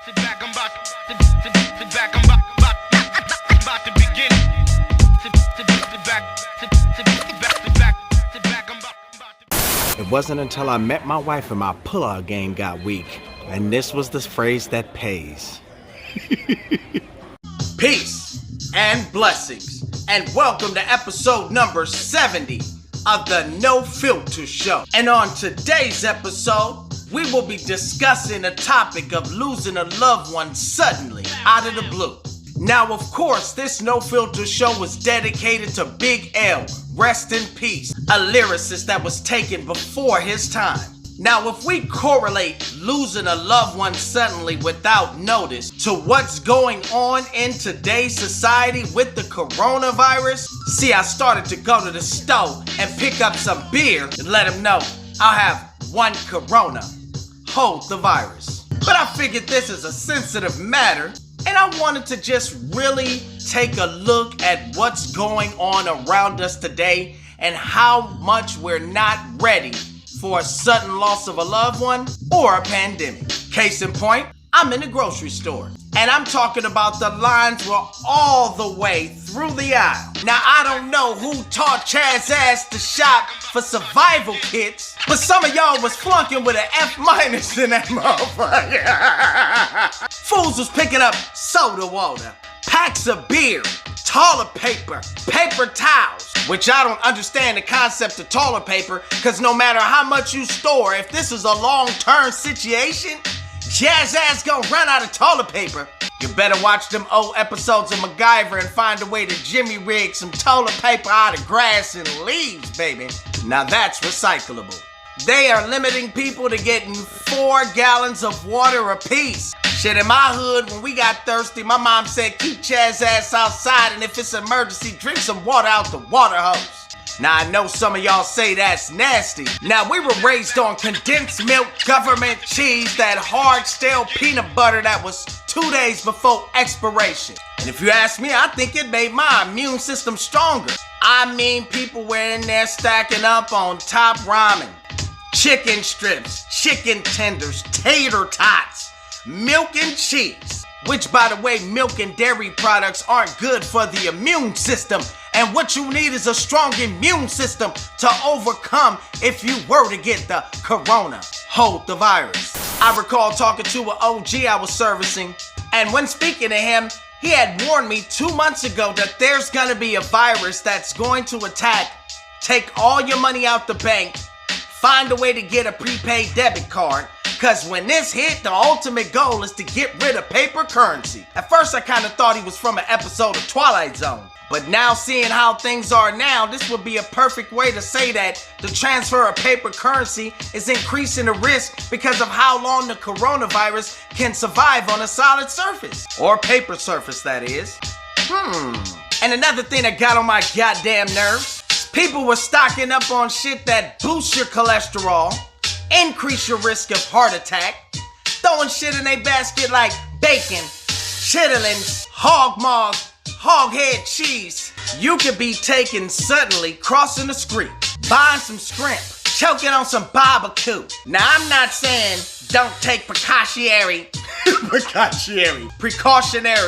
Sit back, I'm about to begin. It wasn't until I met my wife and my pull-out game got weak, and this was the phrase that pays. Peace and blessings, and welcome to episode number 70 of the No Filter Show. And on today's episode, we will be discussing a topic of losing a loved one suddenly, out of the blue. Now, of course, this No Filter Show was dedicated to Big L, rest in peace, a lyricist that was taken before his time. Now, if we correlate losing a loved one suddenly without notice to what's going on in today's society with the coronavirus, see, I started to go to the store and pick up some beer and let them know I'll have one Corona, hold the virus. But I figured this is a sensitive matter, and I wanted to just really take a look at what's going on around us today and how much we're not ready for a sudden loss of a loved one or a pandemic. Case in point, I'm in the grocery store, and I'm talking about the lines were all the way through the aisle. Now, I don't know who taught Chaz's ass to shop for survival kits, but some of y'all was flunking with an F- in that motherfucker. Fools was picking up soda water, packs of beer, toilet paper, paper towels, which I don't understand the concept of toilet paper, because no matter how much you store, if this is a long-term situation, Jazz ass gonna run out of toilet paper. You better watch them old episodes of MacGyver and find a way to Jimmy rig some toilet paper out of grass and leaves, baby. Now that's recyclable. They are limiting people to getting 4 gallons of water apiece. Shit, in my hood, when we got thirsty, my mom said, keep Chaz's ass outside, and if it's an emergency, drink some water out the water hose. Now, I know some of y'all say that's nasty. Now, we were raised on condensed milk, government cheese, that hard, stale peanut butter that was 2 days before expiration. And if you ask me, I think it made my immune system stronger. I mean, people were in there stacking up on top ramen, chicken strips, chicken tenders, tater tots, milk and cheese. Which, by the way, milk and dairy products aren't good for the immune system. And what you need is a strong immune system to overcome if you were to get the corona, hold the virus. I recall talking to an OG I was servicing, and when speaking to him, he had warned me 2 months ago that there's gonna be a virus that's going to attack, take all your money out the bank, find a way to get a prepaid debit card, because when this hit, the ultimate goal is to get rid of paper currency. At first, I kind of thought he was from an episode of Twilight Zone. But now, seeing how things are now, this would be a perfect way to say that the transfer of paper currency is increasing the risk because of how long the coronavirus can survive on a solid surface. Or paper surface, that is. And another thing that got on my goddamn nerves, people were stocking up on shit that boosts your cholesterol, increase your risk of heart attack, throwing shit in their basket like bacon, chitlins, hog maw, hog head cheese. You could be taken suddenly crossing the street, buying some shrimp, choking on some barbecue. Now, I'm not saying don't take precautionary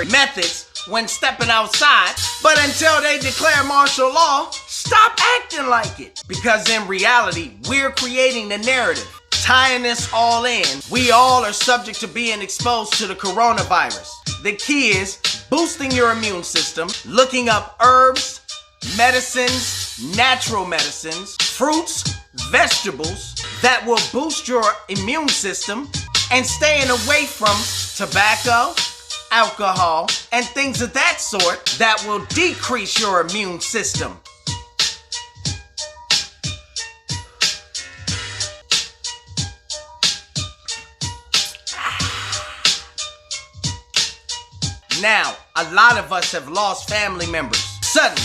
methods when stepping outside, but until they declare martial law, stop acting like it. Because in reality, we're creating the narrative. Tying this all in, we all are subject to being exposed to the coronavirus. The key is boosting your immune system, looking up herbs, medicines, natural medicines, fruits, vegetables that will boost your immune system, and staying away from tobacco, alcohol, and things of that sort that will decrease your immune system. Now, a lot of us have lost family members suddenly.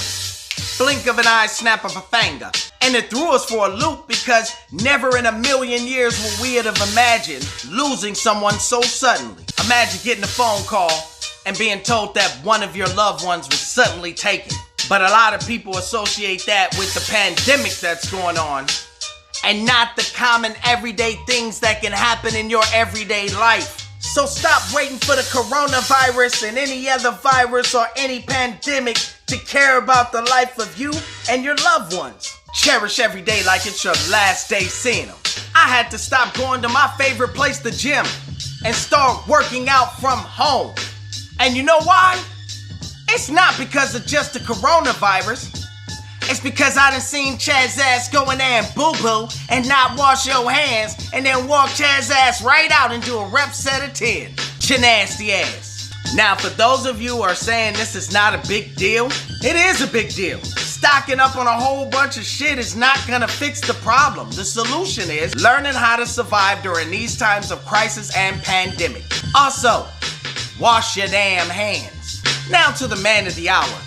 Blink of an eye, snap of a finger. And it threw us for a loop because never in a million years would we have imagined losing someone so suddenly. Imagine getting a phone call and being told that one of your loved ones was suddenly taken. But a lot of people associate that with the pandemic that's going on and not the common everyday things that can happen in your everyday life. So stop waiting for the coronavirus and any other virus or any pandemic to care about the life of you and your loved ones. Cherish every day like it's your last day seeing them. I had to stop going to my favorite place, the gym, and start working out from home. And you know why? It's not because of just the coronavirus. It's because I done seen Chad's ass go in there and boo-boo and not wash your hands and then walk Chad's ass right out and do a rep set of 10. Your nasty ass. Now, for those of you who are saying this is not a big deal, it is a big deal. Stocking up on a whole bunch of shit is not gonna fix the problem. The solution is learning how to survive during these times of crisis and pandemic. Also, wash your damn hands. Now to the man of the hour.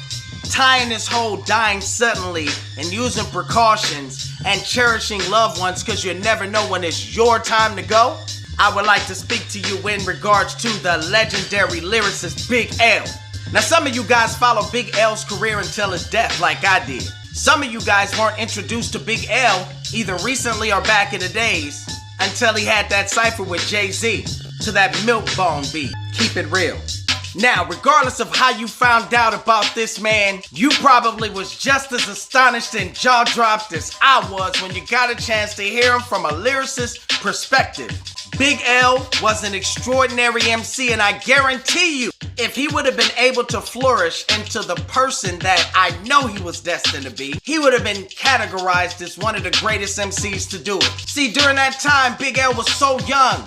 Tying this whole dying suddenly and using precautions and cherishing loved ones because you never know when it's your time to go. I would like to speak to you in regards to the legendary lyricist Big L. Now some of you guys follow Big L's career until his death like I did. Some of you guys weren't introduced to Big L either recently or back in the days until he had that cypher with Jay-Z to that Milk Bone beat. Keep it real. Now, regardless of how you found out about this man, you probably was just as astonished and jaw-dropped as I was when you got a chance to hear him from a lyricist perspective. Big L was an extraordinary MC, and I guarantee you, if he would have been able to flourish into the person that I know he was destined to be, he would have been categorized as one of the greatest MCs to do it. See, during that time, Big L was so young,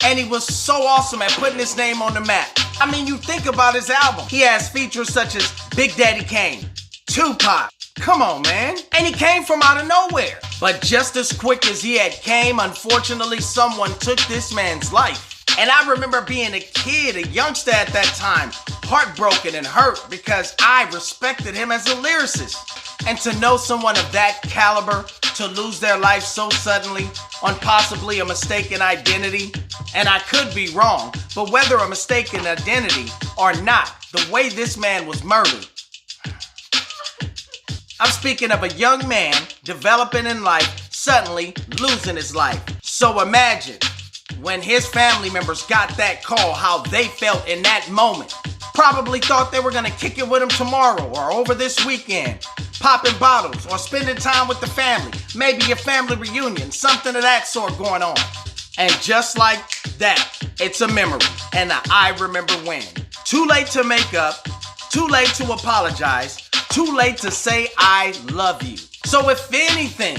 and he was so awesome at putting his name on the map. I mean, you think about his album. He has features such as Big Daddy Kane, Tupac. Come on, man. And he came from out of nowhere. But just as quick as he had came, unfortunately, someone took this man's life. And I remember being a kid, a youngster at that time, heartbroken and hurt because I respected him as a lyricist. And to know someone of that caliber to lose their life so suddenly on possibly a mistaken identity, and I could be wrong, but whether a mistaken identity or not, the way this man was murdered. I'm speaking of a young man developing in life, suddenly losing his life. So imagine when his family members got that call, how they felt in that moment. Probably thought they were gonna kick it with him tomorrow or over this weekend, popping bottles or spending time with the family, maybe a family reunion, something of that sort going on. And just like that, it's a memory and I remember when. Too late to make up, too late to apologize, too late to say I love you. So if anything,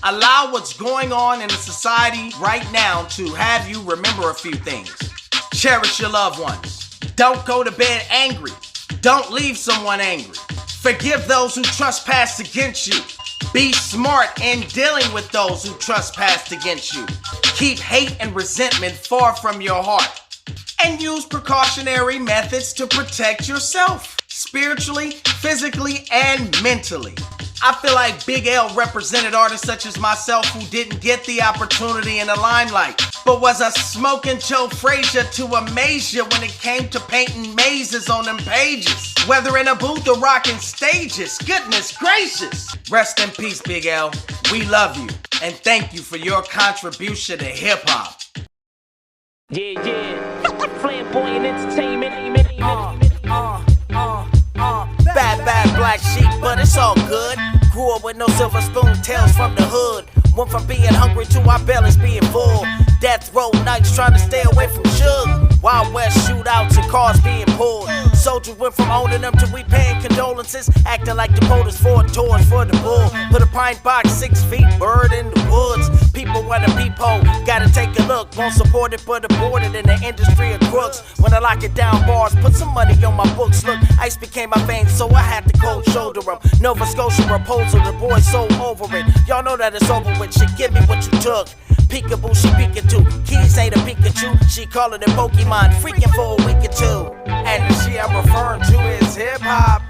allow what's going on in the society right now to have you remember a few things. Cherish your loved ones. Don't go to bed angry. Don't leave someone angry. Forgive those who trespass against you. Be smart in dealing with those who trespassed against you. Keep hate and resentment far from your heart. And use precautionary methods to protect yourself, spiritually, physically, and mentally. I feel like Big L represented artists such as myself who didn't get the opportunity in the limelight, but was a smoking Joe Frazier to amaze you when it came to painting mazes on them pages. Whether in a booth or rocking stages, goodness gracious. Rest in peace, Big L. We love you, and thank you for your contribution to hip-hop. Yeah. Flamboyant entertainment. Bad black sheep, but it's all good. Grew up with no silver spoon, tales from the hood. Went from being hungry to our bellies being full. Death row nights trying to stay away from Suge. Wild West shootouts and cars being pulled. Soldiers went from owning them to we paying condolences. Acting like the quotas for tours for the bull. Put a pine box 6 feet, bird in the woods. People want a peephole, gotta take a look. Won't support it but aborted in the industry of crooks. When I lock it down bars, put some money on my books. Look, ice became my vein, so I had to cold shoulder them. Nova Scotia proposal, the boys so over it. Y'all know that it's over with, shit, give me what you took. Peekaboo, she Pikachu. Keys ain't a Pikachu. She callin' it Pokemon, freaking for a week or two. And the shit I'm referring to is hip hop.